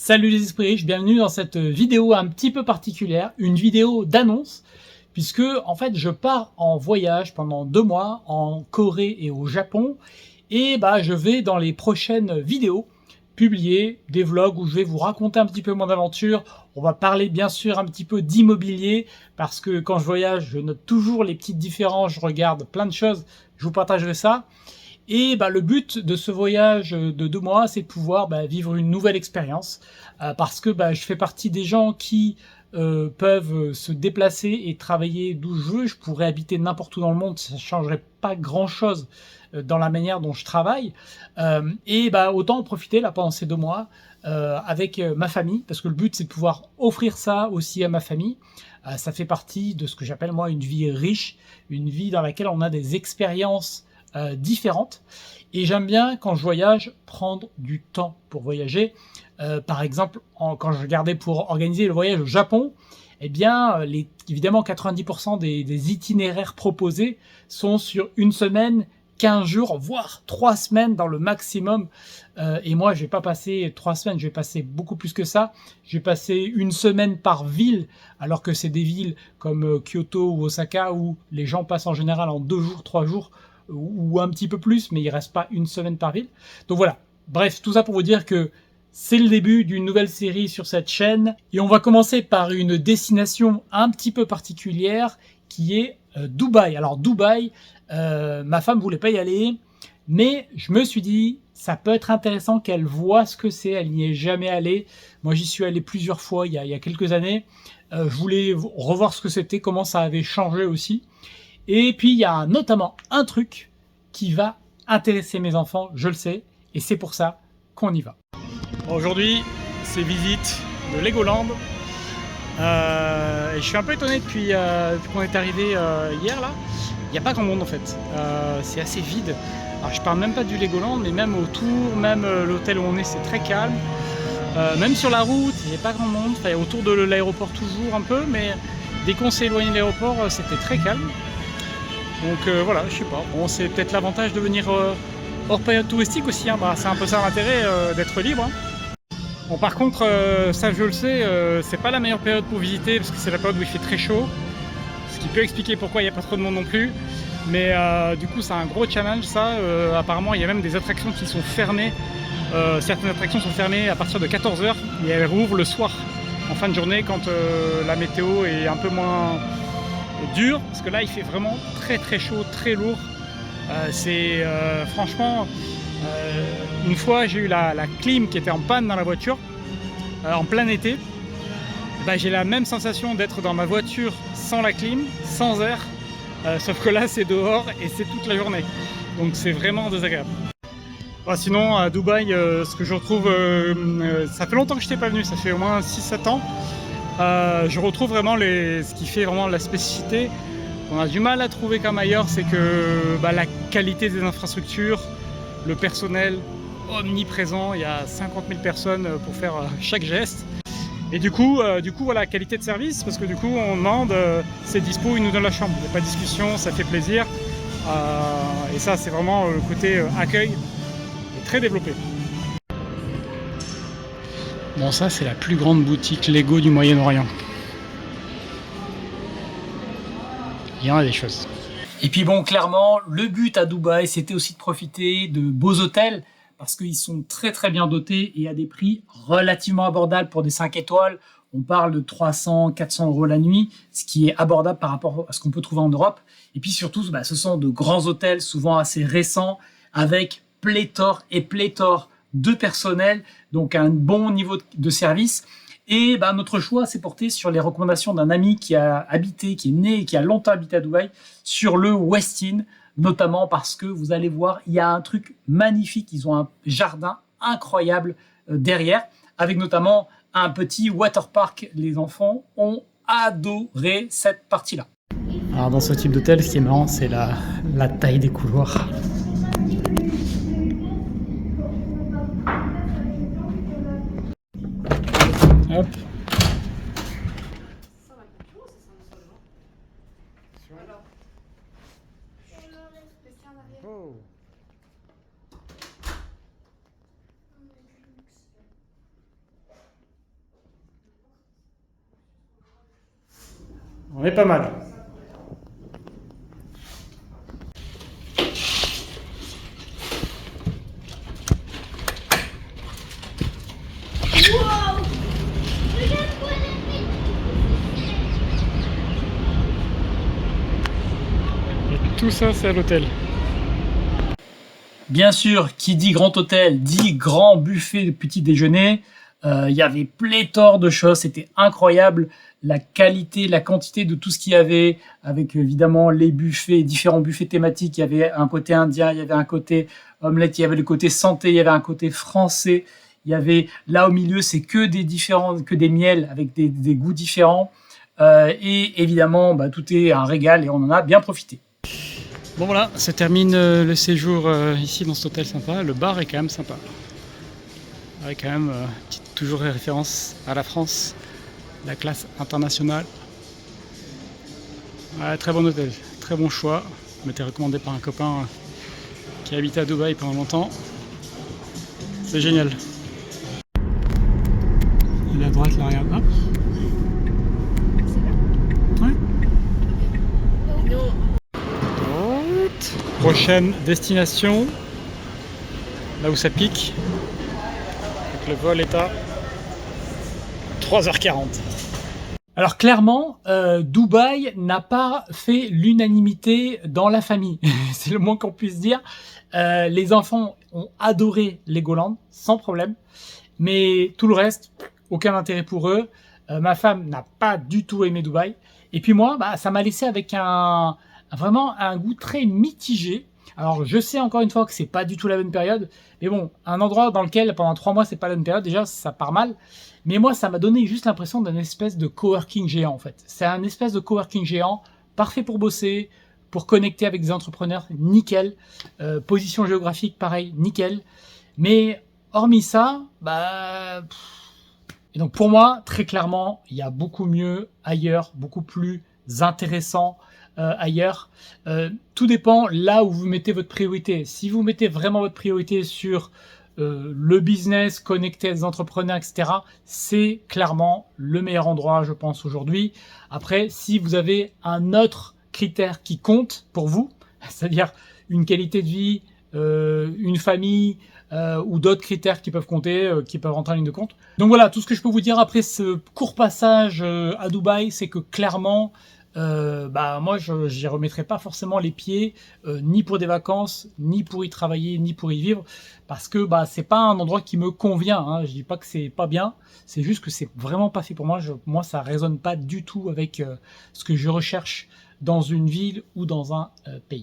Salut les esprits riches, bienvenue dans cette vidéo un petit peu particulière, une vidéo d'annonce, puisque en fait je pars en voyage pendant 2 mois en Corée et au Japon, et je vais dans les prochaines vidéos publier des vlogs où je vais vous raconter un petit peu mon aventure. On va parler bien sûr un petit peu d'immobilier, parce que quand je voyage, je note toujours les petites différences, je regarde plein de choses, je vous partagerai ça. Et le but de ce voyage de 2 mois, c'est de pouvoir vivre une nouvelle expérience, parce que je fais partie des gens qui peuvent se déplacer et travailler d'où je veux. Je pourrais habiter n'importe où dans le monde, ça ne changerait pas grand-chose dans la manière dont je travaille. Autant en profiter là pendant ces 2 mois avec ma famille, parce que le but c'est de pouvoir offrir ça aussi à ma famille. Ça fait partie de ce que j'appelle moi une vie riche, une vie dans laquelle on a des expériences différentes, et j'aime bien quand je voyage prendre du temps pour voyager. Par exemple, quand je regardais pour organiser le voyage au Japon, eh bien évidemment 90% des itinéraires proposés sont sur une semaine, 15 jours, voire 3 semaines dans le maximum. Et moi, je vais pas passer 3 semaines, je vais passer beaucoup plus que ça. Je vais passer 1 semaine par ville, alors que c'est des villes comme Kyoto ou Osaka où les gens passent en général en 2 jours, 3 jours, ou un petit peu plus, mais il reste pas 1 semaine par ville. Donc voilà, bref, tout ça pour vous dire que c'est le début d'une nouvelle série sur cette chaîne, et on va commencer par une destination un petit peu particulière qui est Dubaï. Alors Dubaï, ma femme voulait pas y aller, mais je me suis dit ça peut être intéressant qu'elle voit ce que c'est. Elle n'y est jamais allée. Moi j'y suis allé plusieurs fois il y a quelques années. Je voulais revoir ce que c'était, comment ça avait changé aussi. Et puis il y a notamment un truc qui va intéresser mes enfants, je le sais, et c'est pour ça qu'on y va. Aujourd'hui, c'est visite de Legoland. Et je suis un peu étonné depuis qu'on est arrivé hier là. Il n'y a pas grand monde en fait. C'est assez vide. Alors je parle même pas du Legoland, mais même autour, même l'hôtel où on est, c'est très calme. Même sur la route, il n'y a pas grand monde. Enfin, autour de l'aéroport toujours un peu, mais dès qu'on s'est éloigné de l'aéroport, c'était très calme. Donc voilà, je sais pas. Bon, c'est peut-être l'avantage de venir hors période touristique aussi. Hein. C'est un peu ça l'intérêt d'être libre. Hein. Bon, par contre, ça je le sais, c'est pas la meilleure période pour visiter parce que c'est la période où il fait très chaud. Ce qui peut expliquer pourquoi il n'y a pas trop de monde non plus. Mais du coup, c'est un gros challenge ça. Apparemment, il y a même des attractions qui sont fermées. Certaines attractions sont fermées à partir de 14 h et elles rouvrent le soir, en fin de journée, quand la météo est un peu moins dur, parce que là il fait vraiment très chaud, très lourd. C'est franchement, une fois j'ai eu la clim qui était en panne dans la voiture en plein été. J'ai la même sensation d'être dans ma voiture sans la clim, sans air, sauf que là c'est dehors et c'est toute la journée, donc c'est vraiment désagréable. Sinon à Dubaï, ce que je retrouve, ça fait longtemps que je n'étais pas venu, ça fait au moins 6-7 ans. Je retrouve vraiment ce qui fait vraiment la spécificité. On a du mal à trouver comme ailleurs, c'est que la qualité des infrastructures, le personnel omniprésent, il y a 50 000 personnes pour faire chaque geste. Et du coup voilà, qualité de service, parce que du coup on demande, c'est dispo, ils nous donnent la chambre, il n'y a pas de discussion, ça fait plaisir. Et ça c'est vraiment le côté accueil est très développé. Bon, ça c'est la plus grande boutique Lego du Moyen-Orient. Il y en a des choses. Et puis bon, clairement, le but à Dubaï, c'était aussi de profiter de beaux hôtels, parce qu'ils sont très bien dotés et à des prix relativement abordables pour des 5 étoiles. On parle de 300-400 € la nuit, ce qui est abordable par rapport à ce qu'on peut trouver en Europe. Et puis surtout, ce sont de grands hôtels, souvent assez récents, avec pléthore de personnel, donc un bon niveau de service. Et notre choix s'est porté sur les recommandations d'un ami qui a habité, qui est né et qui a longtemps habité à Dubaï, sur le Westin, notamment parce que vous allez voir, il y a un truc magnifique. Ils ont un jardin incroyable derrière, avec notamment un petit water park. Les enfants ont adoré cette partie-là. Alors dans ce type d'hôtel, ce qui est marrant, c'est la taille des couloirs. Hop. Oh. On est pas mal. Wow! Regarde-moi la tête. Et tout ça, c'est à l'hôtel. Bien sûr, qui dit grand hôtel, dit grand buffet de petit déjeuner. Il y avait pléthore de choses, c'était incroyable. La qualité, la quantité de tout ce qu'il y avait, avec évidemment les buffets, différents buffets thématiques. Il y avait un côté indien, il y avait un côté omelette, il y avait le côté santé, il y avait un côté français. Il y avait là au milieu, c'est que des miels avec des goûts différents. Et évidemment, bah, tout est un régal et on en a bien profité. Bon voilà, ça termine le séjour ici dans cet hôtel sympa. Le bar est quand même sympa. Avec quand même toujours référence à la France, la classe internationale. Ouais, très bon hôtel, très bon choix. M'était recommandé par un copain qui habitait à Dubaï pendant longtemps. C'est génial. Il est à droite là, regarde. Hop. Ouais. Prochaine destination, là où ça pique. Donc le vol est à 3h40. Alors clairement, Dubaï n'a pas fait l'unanimité dans la famille. C'est le moins qu'on puisse dire. Les enfants ont adoré Legoland, sans problème. Mais tout le reste, aucun intérêt pour eux. Ma femme n'a pas du tout aimé Dubaï. Et puis moi, bah, ça m'a laissé avec vraiment un goût très mitigé. Alors je sais encore une fois que c'est pas du tout la bonne période, mais bon, un endroit dans lequel pendant 3 mois c'est pas la bonne période, déjà ça part mal. Mais moi ça m'a donné juste l'impression d'un espèce de coworking géant en fait. C'est un espèce de coworking géant, parfait pour bosser, pour connecter avec des entrepreneurs, nickel. Position géographique pareil, nickel. Mais hormis ça, bah... Et donc pour moi, très clairement, il y a beaucoup mieux ailleurs, beaucoup plus intéressant ailleurs. Tout dépend là où vous mettez votre priorité. Si vous mettez vraiment votre priorité sur le business, connecter des entrepreneurs, etc., c'est clairement le meilleur endroit, je pense, aujourd'hui. Après, si vous avez un autre critère qui compte pour vous, c'est-à-dire une qualité de vie, une famille, ou d'autres critères qui peuvent compter, qui peuvent rentrer en ligne de compte. Donc voilà, tout ce que je peux vous dire après ce court passage à Dubaï, c'est que clairement, bah moi j'y remettrai pas forcément les pieds, ni pour des vacances, ni pour y travailler, ni pour y vivre, parce que bah c'est pas un endroit qui me convient. Hein. Je dis pas que c'est pas bien, c'est juste que c'est vraiment pas fait pour moi. Moi ça résonne pas du tout avec ce que je recherche dans une ville ou dans un pays.